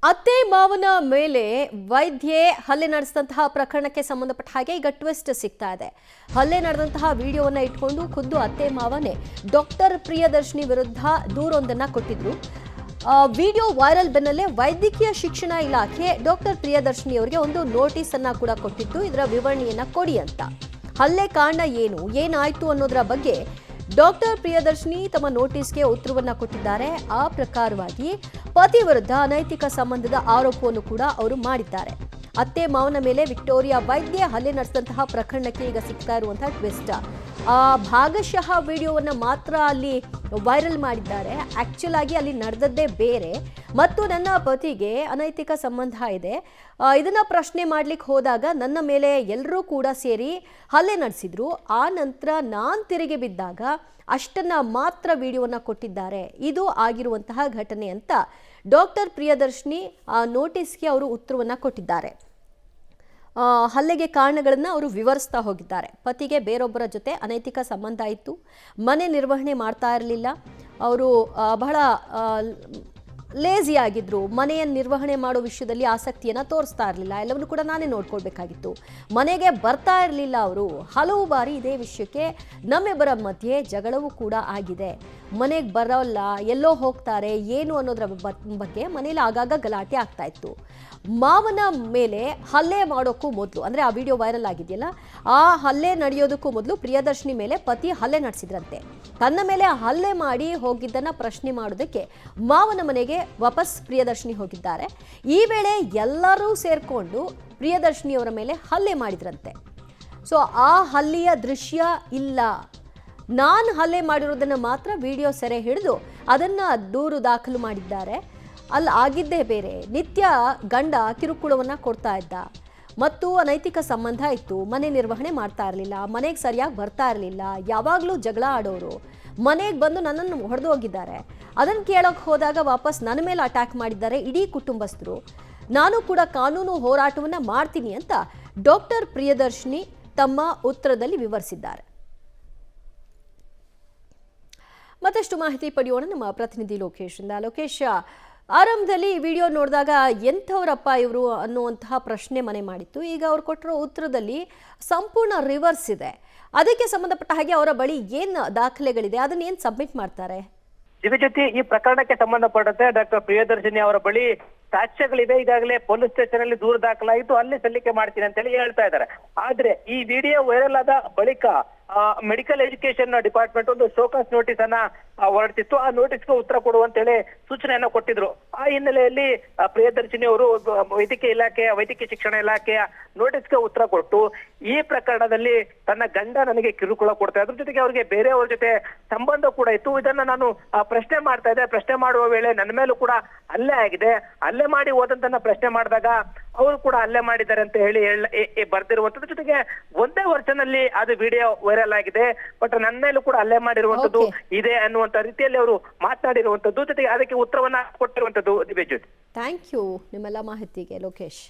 ಅತ್ತೆ ಮಾವನ ಮೇಲೆ ವೈದ್ಯೆ ಹಲ್ಲೆ ನಡೆಸಿದಂತಹ ಪ್ರಕರಣಕ್ಕೆ ಸಂಬಂಧಪಟ್ಟ ಹಾಗೆ ಈಗ ಟ್ವಿಸ್ಟ್ ಸಿಗ್ತಾ ಇದೆ. ಹಲ್ಲೆ ನಡೆದಂತಹ ವಿಡಿಯೋವನ್ನ ಇಟ್ಕೊಂಡು ಖುದ್ದು ಅತ್ತೆ ಮಾವನೇ ಡಾಕ್ಟರ್ ಪ್ರಿಯದರ್ಶಿನಿ ವಿರುದ್ಧ ದೂರೊಂದನ್ನ ಕೊಟ್ಟಿದ್ರು. ವಿಡಿಯೋ ವೈರಲ್ ಬೆನ್ನಲ್ಲೇ ವೈದ್ಯಕೀಯ ಶಿಕ್ಷಣ ಇಲಾಖೆ ಡಾಕ್ಟರ್ ಪ್ರಿಯದರ್ಶಿನಿ ಅವರಿಗೆ ಒಂದು ನೋಟಿಸ್ ಅನ್ನ ಕೂಡ ಕೊಟ್ಟಿತ್ತು. ಇದರ ವಿವರಣೆಯನ್ನ ಕೊಡಿ ಅಂತ. ಹಲ್ಲೆ ಕಾರಣ ಏನಾಯ್ತು ಅನ್ನೋದರ ಬಗ್ಗೆ ಡಾಕ್ಟರ್ ಪ್ರಿಯದರ್ಶಿನಿ ತಮ್ಮ ನೋಟಿಸ್ಗೆ ಉತ್ತರವನ್ನ ಕೊಟ್ಟಿದ್ದಾರೆ. ಆ ಪ್ರಕಾರವಾಗಿ ಪತಿ ವಿರುದ್ಧ ಅನೈತಿಕ ಸಂಬಂಧದ ಆರೋಪವನ್ನು ಕೂಡ ಅವರು ಮಾಡಿದ್ದಾರೆ. ಅತ್ತೆ ಮಾವನ ಮೇಲೆ ವಿಕ್ಟೋರಿಯಾ ವೈದ್ಯೆ ಹಲ್ಲೆ ನಡೆಸಿದಂತಹ ಪ್ರಕರಣಕ್ಕೆ ಈಗ ಸಿಗ್ತಾ ಇರುವಂತಹ ಟ್ವಿಸ್ಟ್. ಭಾಗಶಃ ವಿಡಿಯೋವನ್ನ ಮಾತ್ರ ಅಲ್ಲಿ ವೈರಲ್ ಮಾಡಿದ್ದಾರೆ. ಆಕ್ಚುಲ್ ಆಗಿ ಅಲ್ಲಿ ನಡೆದದ್ದೇ ಬೇರೆ. ಮತ್ತು ನನ್ನ ಪತಿಗೆ ಅನೈತಿಕ ಸಂಬಂಧ ಇದೆ, ಇದನ್ನ ಪ್ರಶ್ನೆ ಮಾಡ್ಲಿಕ್ಕೆ ಹೋದಾಗ ನನ್ನ ಮೇಲೆ ಎಲ್ಲರೂ ಕೂಡ ಸೇರಿ ಹಲ್ಲೆ ನಡೆಸಿದ್ರು. ಆ ನಂತರ ನಾನು ತಿರುಗಿ ಬಿದ್ದಾಗ ಅಷ್ಟನ್ನ ಮಾತ್ರ ವಿಡಿಯೋವನ್ನ ಕೊಟ್ಟಿದ್ದಾರೆ. ಇದು ಆಗಿರುವಂತಹ ಘಟನೆ ಅಂತ ಡಾಕ್ಟರ್ ಪ್ರಿಯದರ್ಶಿನಿ ಆ ನೋಟಿಸ್ಗೆ ಅವರು ಉತ್ತರವನ್ನ ಕೊಟ್ಟಿದ್ದಾರೆ. ಹಲ್ಲೆಗೆ ಕಾರಣಗಳನ್ನು ಅವರು ವಿವರಿಸ್ತಾ ಹೋಗಿದ್ದಾರೆ. ಪತಿಗೆ ಬೇರೊಬ್ಬರ ಜೊತೆ ಅನೈತಿಕ ಸಂಬಂಧ ಇತ್ತು, ಮನೆ ನಿರ್ವಹಣೆ ಮಾಡ್ತಾ ಇರಲಿಲ್ಲ, ಅವರು ಬಹಳ ಲೇಜಿ ಆಗಿದ್ರು, ಮನೆಯ ನಿರ್ವಹಣೆ ಮಾಡೋ ವಿಷಯದಲ್ಲಿ ಆಸಕ್ತಿಯನ್ನು ತೋರಿಸ್ತಾ ಇರಲಿಲ್ಲ, ಎಲ್ಲವನ್ನೂ ಕೂಡ ನಾನೇ ನೋಡ್ಕೊಳ್ಬೇಕಾಗಿತ್ತು, ಮನೆಗೆ ಬರ್ತಾ ಇರಲಿಲ್ಲ ಅವರು. ಹಲವು ಬಾರಿ ಇದೇ ವಿಷಯಕ್ಕೆ ನಮ್ಮಿಬ್ಬರ ಮಧ್ಯೆ ಜಗಳವೂ ಕೂಡ ಆಗಿದೆ. ಮನೆಗೆ ಬರೋಲ್ಲ, ಎಲ್ಲೋ ಹೋಗ್ತಾರೆ, ಏನು ಅನ್ನೋದ್ರ ಬಗ್ಗೆ ಮನೇಲಿ ಆಗಾಗ ಗಲಾಟೆ ಆಗ್ತಾ ಇತ್ತು. ಮಾವನ ಮೇಲೆ ಹಲ್ಲೆ ಮಾಡೋಕ್ಕೂ ಮೊದಲು, ಅಂದರೆ ಆ ವಿಡಿಯೋ ವೈರಲ್ ಆಗಿದೆಯಲ್ಲ, ಆ ಹಲ್ಲೆ ನಡೆಯೋದಕ್ಕೂ ಮೊದಲು ಪ್ರಿಯದರ್ಶಿನಿ ಮೇಲೆ ಪತಿ ಹಲ್ಲೆ ನಡೆಸಿದ್ರಂತೆ. ತನ್ನ ಮೇಲೆ ಹಲ್ಲೆ ಮಾಡಿ ಹೋಗಿದ್ದನ್ನ ಪ್ರಶ್ನೆ ಮಾಡೋದಕ್ಕೆ ಮಾವನ ಮನೆಗೆ ವಾಪಸ್ ಪ್ರಿಯದರ್ಶಿನಿ ಹೋಗಿದ್ದಾರೆ. ಈ ವೇಳೆ ಎಲ್ಲರೂ ಸೇರ್ಕೊಂಡು ಪ್ರಿಯದರ್ಶಿನಿಯವರ ಮೇಲೆ ಹಲ್ಲೆ ಮಾಡಿದ್ರಂತೆ. ಸೊ ಆ ಹಲ್ಲೆಯ ದೃಶ್ಯ ಇಲ್ಲ, ನಾನು ಹಲ್ಲೆ ಮಾಡಿರೋದನ್ನು ಮಾತ್ರ ವಿಡಿಯೋ ಸೆರೆ ಹಿಡಿದು ಅದನ್ನ ದೂರು ದಾಖಲು ಮಾಡಿದ್ದಾರೆ. ಅಲ್ಲಿ ಆಗಿದ್ದೇ ಬೇರೆ. ನಿತ್ಯ ಗಂಡ ಕಿರುಕುಳವನ್ನ ಕೊಡ್ತಾ ಇದ್ದ ಮತ್ತು ಅನೈತಿಕ ಸಂಬಂಧ ಇತ್ತು, ಮನೆ ನಿರ್ವಹಣೆ ಮಾಡ್ತಾ ಇರಲಿಲ್ಲ, ಮನೆಗೆ ಸರಿಯಾಗಿ ಬರ್ತಾ ಇರಲಿಲ್ಲ, ಯಾವಾಗಲೂ ಜಗಳ ಆಡೋರು, ಮನೆಗೆ ಬಂದು ನನ್ನನ್ನು ಹೊಡೆದು ಹೋಗಿದ್ದಾರೆ. ಅದನ್ನು ಕೇಳೋಕೆ ಹೋದಾಗ ವಾಪಸ್ ನನ್ನ ಮೇಲೆ ಅಟ್ಯಾಕ್ ಮಾಡಿದ್ದಾರೆ ಇಡೀ ಕುಟುಂಬಸ್ಥರು. ನಾನು ಕೂಡ ಕಾನೂನು ಹೋರಾಟವನ್ನು ಮಾಡ್ತೀನಿ ಅಂತ ಡಾಕ್ಟರ್ ಪ್ರಿಯದರ್ಶಿನಿ ತಮ್ಮ ಉತ್ತರದಲ್ಲಿ ವಿವರಿಸಿದ್ದಾರೆ. ಮತ್ತಷ್ಟು ಮಾಹಿತಿ ಪಡೆಯೋಣ ನಮ್ಮ ಪ್ರತಿನಿಧಿ ಲೋಕೇಶ್ ಇಂದ. ಲೋಕೇಶ್, ಆರಂಭದಲ್ಲಿ ಈ ವಿಡಿಯೋ ನೋಡಿದಾಗ ಎಂಥವ್ರಪ್ಪ ಇವರು ಅನ್ನುವಂತಹ ಪ್ರಶ್ನೆ ಮನೆ ಮಾಡಿತ್ತು. ಈಗ ಅವ್ರು ಕೊಟ್ಟಿರೋ ಉತ್ತರದಲ್ಲಿ ಸಂಪೂರ್ಣ ರಿವರ್ಸ್ ಇದೆ. ಅದಕ್ಕೆ ಸಂಬಂಧಪಟ್ಟ ಹಾಗೆ ಅವರ ಬಳಿ ಏನು ದಾಖಲೆಗಳಿದೆ, ಅದನ್ನ ಏನು ಸಬ್ಮಿಟ್ ಮಾಡ್ತಾರೆ? ಇದ್ರ ಜೊತೆ ಈ ಪ್ರಕರಣಕ್ಕೆ ಸಂಬಂಧಪಟ್ಟಂತೆ ಡಾಕ್ಟರ್ ಪ್ರಿಯದರ್ಶಿನಿ ಅವರ ಬಳಿ ಸಾಕ್ಷ್ಯಗಳಿದೆ. ಈಗಾಗಲೇ ಪೊಲೀಸ್ ಸ್ಟೇಷನ್ ಅಲ್ಲಿ ದೂರು ದಾಖಲಾಯಿತು, ಅಲ್ಲಿ ಸಲ್ಲಿಕೆ ಮಾಡ್ತೀನಿ ಅಂತ ಹೇಳಿ ಹೇಳ್ತಾ ಇದ್ದಾರೆ. ಆದ್ರೆ ಈ ವಿಡಿಯೋ ವೈರಲ್ ಆದ ಬಳಿಕ ಮೆಡಿಕಲ್ ಎಜುಕೇಶನ್ ಡಿಪಾರ್ಟ್ಮೆಂಟ್ ಒಂದು ಶೋಕಾಸ್ ನೋಟಿಸ್ ಅನ್ನ ಹೊರಡಿಸಿತ್ತು. ಆ ನೋಟಿಸ್ಗೆ ಉತ್ತರ ಕೊಡುವಂತ ಹೇಳಿ ಸೂಚನೆಯನ್ನ ಕೊಟ್ಟಿದ್ರು. ಆ ಹಿನ್ನೆಲೆಯಲ್ಲಿ ಪ್ರಿಯದರ್ಶಿನಿ ಅವರು ವೈದ್ಯಕೀಯ ಶಿಕ್ಷಣ ಇಲಾಖೆಯ ನೋಟಿಸ್ಗೆ ಉತ್ತರ ಕೊಟ್ಟು ಈ ಪ್ರಕರಣದಲ್ಲಿ ತನ್ನ ಗಂಡ ನನಗೆ ಕಿರುಕುಳ ಕೊಡ್ತಾ ಅದ್ರ ಜೊತೆಗೆ ಅವರಿಗೆ ಬೇರೆಯವ್ರ ಜೊತೆ ಸಂಬಂಧ ಕೂಡ ಇತ್ತು, ಇದನ್ನ ನಾನು ಪ್ರಶ್ನೆ ಮಾಡ್ತಾ ಇದ್ದೆ, ಪ್ರಶ್ನೆ ಮಾಡುವ ವೇಳೆ ನನ್ನ ಮೇಲೂ ಕೂಡ ಹಲ್ಲೆ ಆಗಿದೆ, ಹಲ್ಲೆ ಮಾಡಿ ಹೋದಂತನ್ನ ಪ್ರಶ್ನೆ ಮಾಡಿದಾಗ ಅವರು ಕೂಡ ಹಲ್ಲೆ ಮಾಡಿದ್ದಾರೆ ಅಂತ ಹೇಳಿ ಬರ್ದಿರುವಂತದ್ದು. ಜೊತೆಗೆ ಒಂದೇ ವರ್ಷನಲ್ಲಿ ಅದು ವಿಡಿಯೋ ವೈರಲ್ ಆಗಿದೆ, ಬಟ್ ನನ್ನ ಮೇಲೂ ಕೂಡ ಹಲ್ಲೆ ಮಾಡಿರುವಂತದ್ದು ಇದೆ ಅನ್ನುವಂತ ರೀತಿಯಲ್ಲಿ ಅವರು ಮಾತನಾಡಿರುವಂತದ್ದು, ಜೊತೆಗೆ ಅದಕ್ಕೆ ಉತ್ತರವನ್ನ ಕೊಟ್ಟಿರುವಂತದ್ದು. ಥ್ಯಾಂಕ್ ಯು ನಿಮ್ಮೆಲ್ಲ ಮಾಹಿತಿಗೆ ಲೋಕೇಶ್.